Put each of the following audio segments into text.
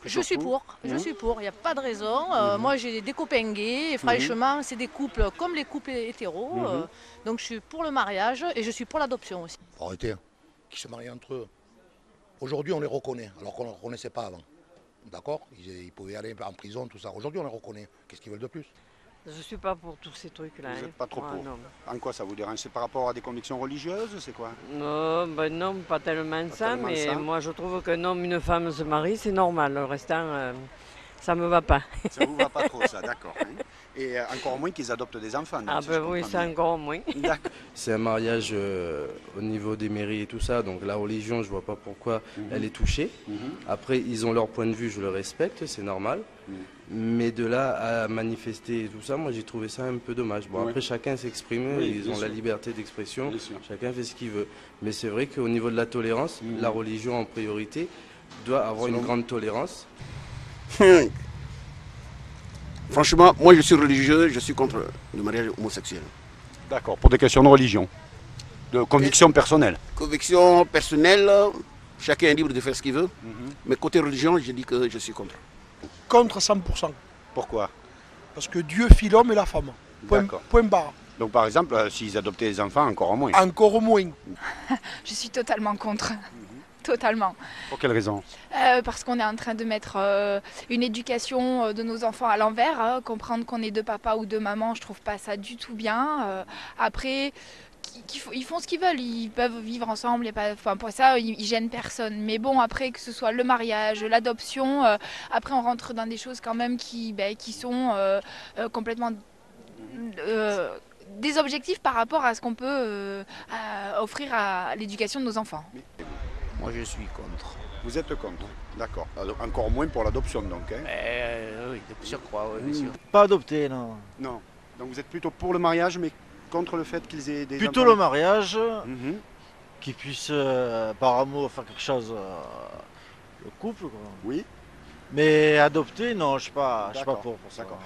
Je suis pour, il n'y a pas de raison. Moi j'ai des copains gays et franchement c'est des couples comme les couples hétéros. Donc je suis pour le mariage et je suis pour l'adoption aussi. Arrêtez, hein. Qui se marient entre eux. Aujourd'hui on les reconnaît, alors qu'on ne les reconnaissait pas avant. D'accord, ils pouvaient aller en prison, tout ça. Aujourd'hui on les reconnaît. Qu'est-ce qu'ils veulent de plus? Je ne suis pas pour tous ces trucs-là. Vous hein. n'êtes pas trop pour. Non. En quoi ça vous dérange? C'est par rapport à des convictions religieuses? C'est quoi? Non, non, pas tellement ça, tellement mais ça. moi je trouve qu'un homme et une femme se marient, c'est normal. Le restant, ça me va pas. Ça vous va pas trop ça, d'accord. Hein. Et encore moins qu'ils adoptent des enfants. Donc, Ah si ben je oui, comprends c'est bien. encore moins. D'accord. C'est un mariage au niveau des mairies et tout ça, donc la religion, je vois pas pourquoi elle est touchée. Après, ils ont leur point de vue, je le respecte, c'est normal. Mais de là à manifester et tout ça, moi j'ai trouvé ça un peu dommage. Bon, après, chacun s'exprime, Oui, ils bien ont la sûr. liberté d'expression, Bien sûr. chacun fait ce qu'il veut. Mais c'est vrai qu'au niveau de la tolérance, la religion en priorité doit avoir une grande tolérance. Franchement, moi je suis religieux, je suis contre le mariage homosexuel. D'accord, pour des questions de religion, de conviction personnelle. Conviction personnelle, chacun est libre de faire ce qu'il veut. Mais côté religion, je dis que je suis contre. Contre 100%. Pourquoi? Parce que Dieu fit l'homme et la femme. D'accord. Point barre. Donc par exemple, s'ils adoptaient des enfants, encore moins. Encore moins. Je suis totalement contre. Totalement. Pour quelle raison? Parce qu'on est en train de mettre une éducation de nos enfants à l'envers. Comprendre qu'on est deux papas ou deux mamans, je trouve pas ça du tout bien. Après, ils font ce qu'ils veulent. Ils peuvent vivre ensemble. Y a pas, enfin, pour ça, ils gênent personne. Mais bon, après, que ce soit le mariage, l'adoption, après, on rentre dans des choses quand même qui sont complètement des objectifs par rapport à ce qu'on peut offrir à l'éducation de nos enfants. Moi je suis contre. Vous êtes contre? D'accord. Alors, encore moins pour l'adoption donc. Hein. Oui, de surcroît, oui, bien sûr. Pas adopté, non. Non. Donc vous êtes plutôt pour le mariage mais contre le fait qu'ils aient des Plutôt enfants? le mariage, Mhm. qu'ils puissent par amour faire quelque chose, le couple, quoi. Oui. Mais adopter, non, je suis pas D'accord. pour ça. D'accord.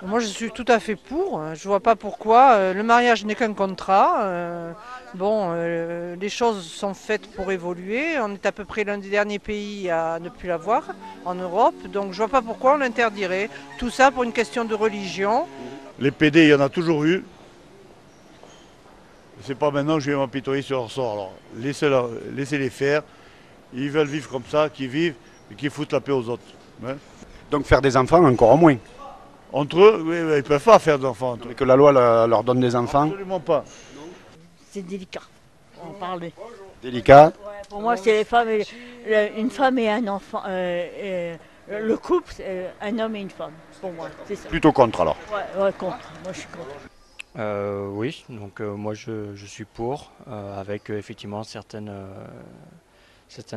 Moi, je suis tout à fait pour. Je vois pas pourquoi. Le mariage n'est qu'un contrat. Les choses sont faites pour évoluer. On est à peu près l'un des derniers pays à ne plus l'avoir en Europe. Donc, je vois pas pourquoi on l'interdirait. Tout ça pour une question de religion. Les PD, il y en a toujours eu. C'est pas maintenant que je vais m'apitoyer sur leur sort. Alors, laissez-les faire. Ils veulent vivre comme ça, qu'ils vivent et qu'ils foutent la paix aux autres. Hein. Donc faire des enfants, encore moins. Entre eux, oui, ils ne peuvent pas faire d'enfants. Entre eux. Mais que la loi leur donne des enfants? Absolument pas. C'est délicat. On parle. Délicat. Pour moi, c'est une femme et un enfant. Le couple, c'est un homme et une femme. Pour moi, c'est ça. Plutôt contre alors? Ouais, contre. Moi, je suis contre. Oui, donc moi je suis pour, avec effectivement certaines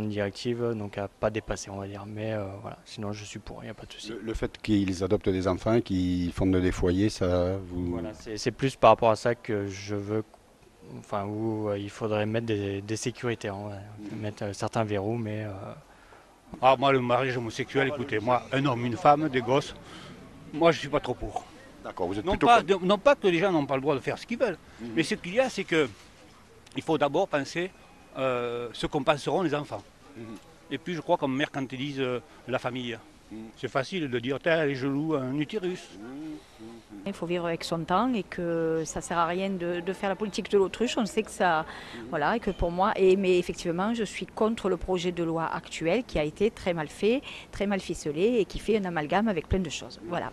directives, donc à pas dépasser on va dire, mais voilà, sinon je suis pour, il n'y a pas de souci. Le fait qu'ils adoptent des enfants, qu'ils fondent des foyers, ça vous... Voilà, c'est plus par rapport à ça que je veux, enfin où il faudrait mettre des sécurités, mettre certains verrous, mais... Ah, moi le mariage homosexuel, écoutez, moi un homme, une femme, des gosses, moi je suis pas trop pour. D'accord, vous êtes Non plutôt pas, contre. non pas que les gens n'ont pas le droit de faire ce qu'ils veulent, mais ce qu'il y a, c'est que il faut d'abord penser ce qu'en penseront les enfants. Et puis je crois comme mercantilise la famille. C'est facile de dire, tiens, je loue un utérus. Il faut vivre avec son temps et que ça ne sert à rien de faire la politique de l'autruche. On sait que ça... Voilà, et que pour moi... mais effectivement, je suis contre le projet de loi actuel qui a été très mal fait, très mal ficelé et qui fait un amalgame avec plein de choses. Voilà.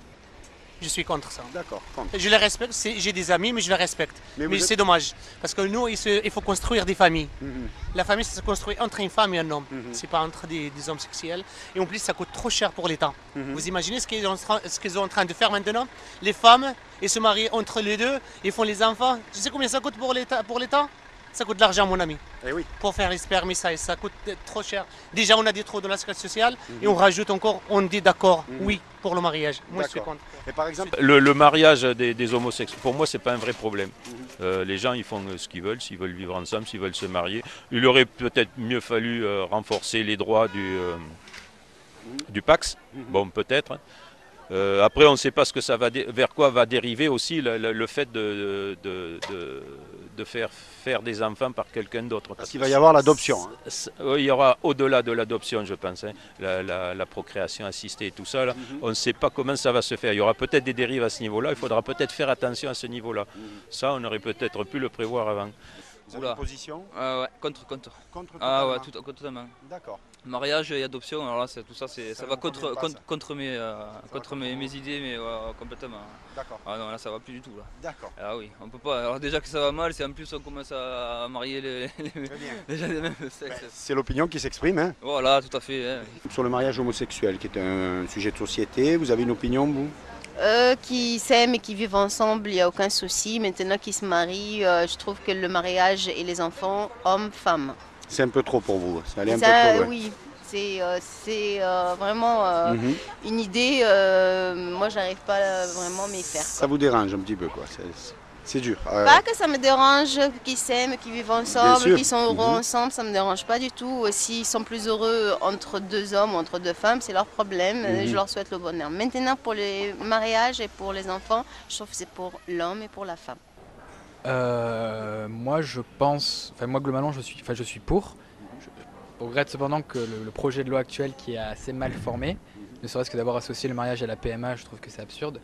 Je suis contre ça. D'accord. Je les respecte, j'ai des amis, mais je les respecte. Mais êtes... c'est dommage, parce que nous, il faut construire des familles. La famille, ça se construit entre une femme et un homme. C'est pas entre des hommes sexuels. Et en plus, ça coûte trop cher pour l'État. Vous imaginez ce qu'ils sont en train de faire maintenant? Les femmes, ils se marient entre les deux, ils font les enfants. Tu sais combien ça coûte pour l'État? Ça coûte de l'argent, mon ami. Eh oui. Pour faire les spermes, ça coûte trop cher. Déjà, on a des trous dans la sécurité sociale et on rajoute encore, on dit d'accord, oui, pour le mariage. Moi, je suis contre. Et par exemple, le mariage des homosexuels, pour moi, c'est pas un vrai problème. Les gens, ils font ce qu'ils veulent, s'ils veulent vivre ensemble, s'ils veulent se marier. Il aurait peut-être mieux fallu renforcer les droits du Pacs, bon, peut-être. Après, on ne sait pas ce que ça va vers quoi va dériver aussi le fait de faire des enfants par quelqu'un d'autre. Parce qu'il va y avoir l'adoption. Il y aura au-delà de l'adoption, je pense, hein, la procréation assistée et tout ça. Là, on ne sait pas comment ça va se faire. Il y aura peut-être des dérives à ce niveau-là. Il faudra peut-être faire attention à ce niveau-là. Ça, on aurait peut-être pu le prévoir avant. Vous avez une position? Ouais, contre. Contre Ah ouais, totalement. D'accord. Mariage et adoption, alors là, tout ça, ça va contre mes idées, mais complètement. D'accord. Ah non, là, ça va plus du tout. D'accord. Ah oui, on peut pas. Alors déjà que ça va mal, c'est en plus on commence à marier déjà les mêmes sexes. C'est l'opinion qui s'exprime. Hein. Voilà, tout à fait. Hein. Sur le mariage homosexuel, qui est un sujet de société, vous avez une opinion, vous? Qui s'aiment et qui vivent ensemble, il n'y a aucun souci. Maintenant qu'ils se marient, je trouve que le mariage et les enfants, hommes, femmes. C'est un peu trop pour vous, ça allait un peu trop loin. Oui, c'est vraiment une idée, moi j'arrive pas vraiment à m'y faire. Ça vous dérange un petit peu, quoi. C'est dur. Pas que ça me dérange qu'ils s'aiment, qu'ils vivent ensemble, qu'ils sont heureux ensemble, ça me dérange pas du tout. S'ils sont plus heureux entre deux hommes ou entre deux femmes, c'est leur problème, je leur souhaite le bonheur. Maintenant pour les mariages et pour les enfants, je trouve que c'est pour l'homme et pour la femme. Moi je pense, moi globalement je suis pour. Je regrette cependant que le projet de loi actuel qui est assez mal formé, ne serait-ce que d'avoir associé le mariage à la PMA, je trouve que c'est absurde.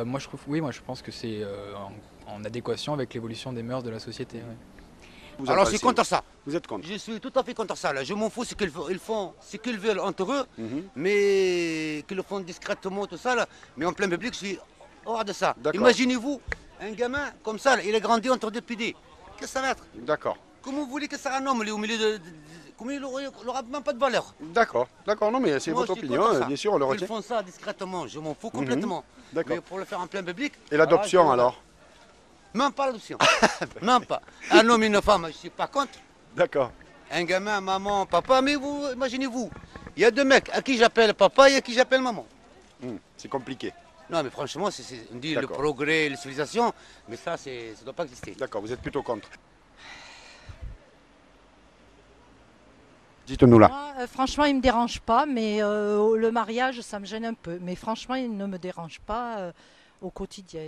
Moi je pense que c'est en adéquation avec l'évolution des mœurs de la société. Ouais. Alors je suis contre ça. Vous êtes contre? Je suis tout à fait contre ça. Là. Je m'en fous ce qu'ils font, ce qu'ils veulent entre eux, mais qu'ils le font discrètement, tout ça. Là. Mais en plein public, je suis hors de ça. Imaginez-vous, un gamin comme ça, il a grandi entre deux PD. Qu'est-ce que ça va être? D'accord. Comment vous voulez que ça soit un homme au milieu de... Comment il n'aura même pas de valeur? D'accord, non mais c'est votre opinion, bien sûr, on le retient. Ils font ça discrètement, je m'en fous complètement. Mais pour le faire en plein public... Et l'adoption alors? Même pas l'adoption, même pas. Un homme et une femme, je ne suis pas contre. D'accord. Un gamin, maman, papa, mais vous, imaginez-vous, il y a deux mecs à qui j'appelle papa et à qui j'appelle maman. C'est compliqué. Non mais franchement, on dit le progrès, la civilisation, mais ça ne doit pas exister. D'accord, vous êtes plutôt contre. Dites-nous là. Moi, franchement, il ne me dérange pas, mais le mariage, ça me gêne un peu. Mais franchement, il ne me dérange pas au quotidien.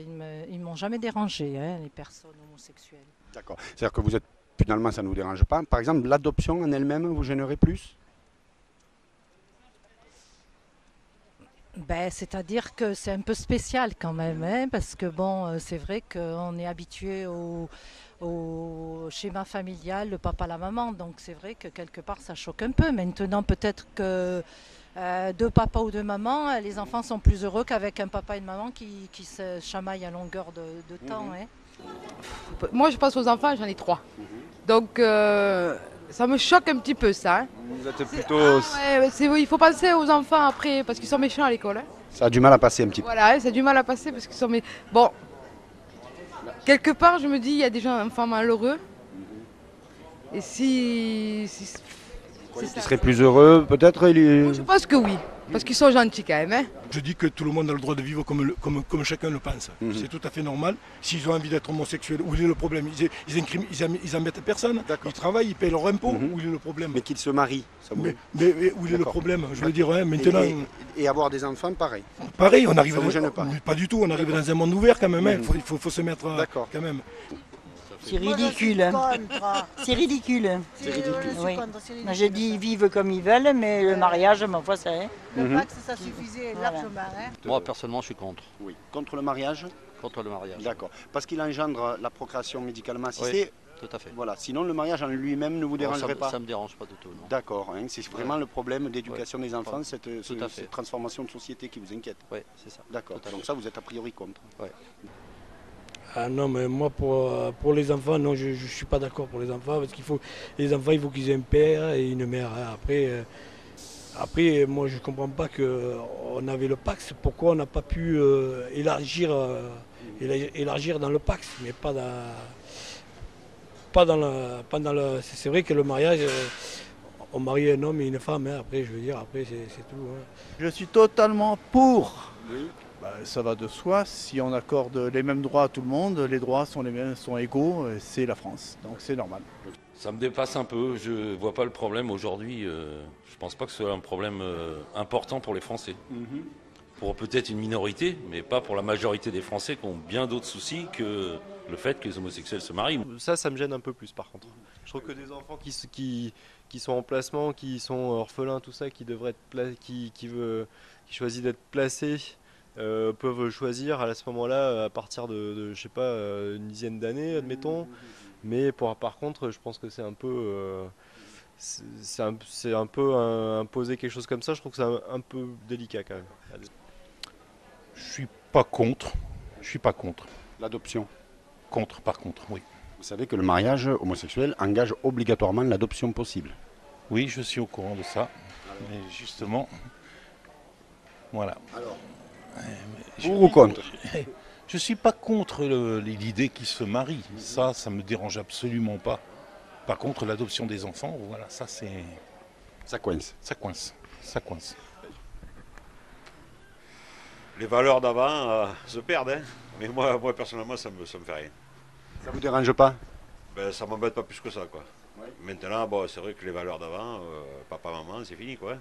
Ils ne m'ont jamais dérangé, les personnes homosexuelles. D'accord. C'est-à-dire que vous êtes, finalement, ça ne vous dérange pas. Par exemple, l'adoption en elle-même vous gênerait plus? C'est-à-dire que c'est un peu spécial quand même, parce que bon, c'est vrai qu'on est habitué au schéma familial, le papa, la maman, donc c'est vrai que quelque part ça choque un peu. Maintenant peut-être que deux papas ou deux mamans, les enfants sont plus heureux qu'avec un papa et une maman qui se chamaillent à longueur de temps. Moi je pense aux enfants, j'en ai 3. Donc ça me choque un petit peu ça. Vous êtes plutôt... il faut penser aux enfants après, parce qu'ils sont méchants à l'école. Ça a du mal à passer un petit peu. Voilà, ça a du mal à passer parce qu'ils sont... Bon, quelque part je me dis, il y a des gens, enfants malheureux. Et si Ils seraient plus heureux peut-être? Je pense que oui, parce qu'ils sont gentils quand même. Je dis que tout le monde a le droit de vivre comme chacun le pense. C'est tout à fait normal. S'ils ont envie d'être homosexuels, où il est le problème? Ils embêtent personne, ils travaillent, ils payent leurs impôts, où il est le problème? Mais qu'ils se marient, ça vous... mais où il est le problème? Je veux dire, maintenant... Et avoir des enfants, pareil? Pareil, on arrive... Ça vous gêne pas? Pas du tout, on arrive dans un monde ouvert quand même, il faut se mettre quand même. C'est ridicule. C'est ridicule. C'est ridicule. Oui. Moi, je dis ils vivent comme ils veulent, mais le mariage, ma foi, ça est. Le Pax, ça suffisait largement. Moi, personnellement, je suis contre. Oui. Contre le mariage? Contre le mariage. D'accord. Parce qu'il engendre la procréation médicalement assistée? Oui, tout à fait. Voilà. Sinon, le mariage en lui-même ne vous dérangerait pas? Ça ne me dérange pas du tout. D'accord. C'est vraiment le problème d'éducation des enfants, cette transformation de société qui vous inquiète? Oui, c'est ça. D'accord. Donc ça, vous êtes a priori contre? Oui. Ah non, mais moi pour les enfants, non, je ne suis pas d'accord pour les enfants, parce les enfants, il faut qu'ils aient un père et une mère. Après, moi je ne comprends pas qu'on avait le Pax, pourquoi on n'a pas pu élargir dans le Pax, mais pas dans le... C'est vrai que le mariage, on marie un homme et une femme, après je veux dire, après c'est tout. Je suis totalement pour. Oui. Ça va de soi, si on accorde les mêmes droits à tout le monde, les droits sont égaux, c'est la France, donc c'est normal. Ça me dépasse un peu, je ne vois pas le problème aujourd'hui, je ne pense pas que ce soit un problème important pour les Français. pour peut-être une minorité, mais pas pour la majorité des Français qui ont bien d'autres soucis que le fait que les homosexuels se marient. Ça me gêne un peu plus par contre. Je trouve que des enfants qui sont en placement, qui sont orphelins, tout ça, qui devraient être qui choisissent d'être placés, peuvent choisir à ce moment-là à partir de je sais pas, une dizaine d'années, admettons. Mais par contre, je pense que c'est un peu imposer quelque chose comme ça. Je trouve que c'est un peu délicat quand même. Je suis pas contre. L'adoption. Contre, par contre, oui. Vous savez que le mariage homosexuel engage obligatoirement l'adoption possible. Oui, je suis au courant de ça. Mais justement, voilà. Alors, pour ou contre? Je ne suis pas contre l'idée qu'ils se marient. Ça me dérange absolument pas. Par contre, l'adoption des enfants, voilà, ça c'est... Ça coince. Ça coince. Les valeurs d'avant se perdent, hein. Mais moi personnellement, ça me fait rien. Ça vous dérange pas? Ben, ça m'embête pas plus que ça, quoi. Ouais. Maintenant, bon, c'est vrai que les valeurs d'avant, papa, maman, c'est fini, quoi.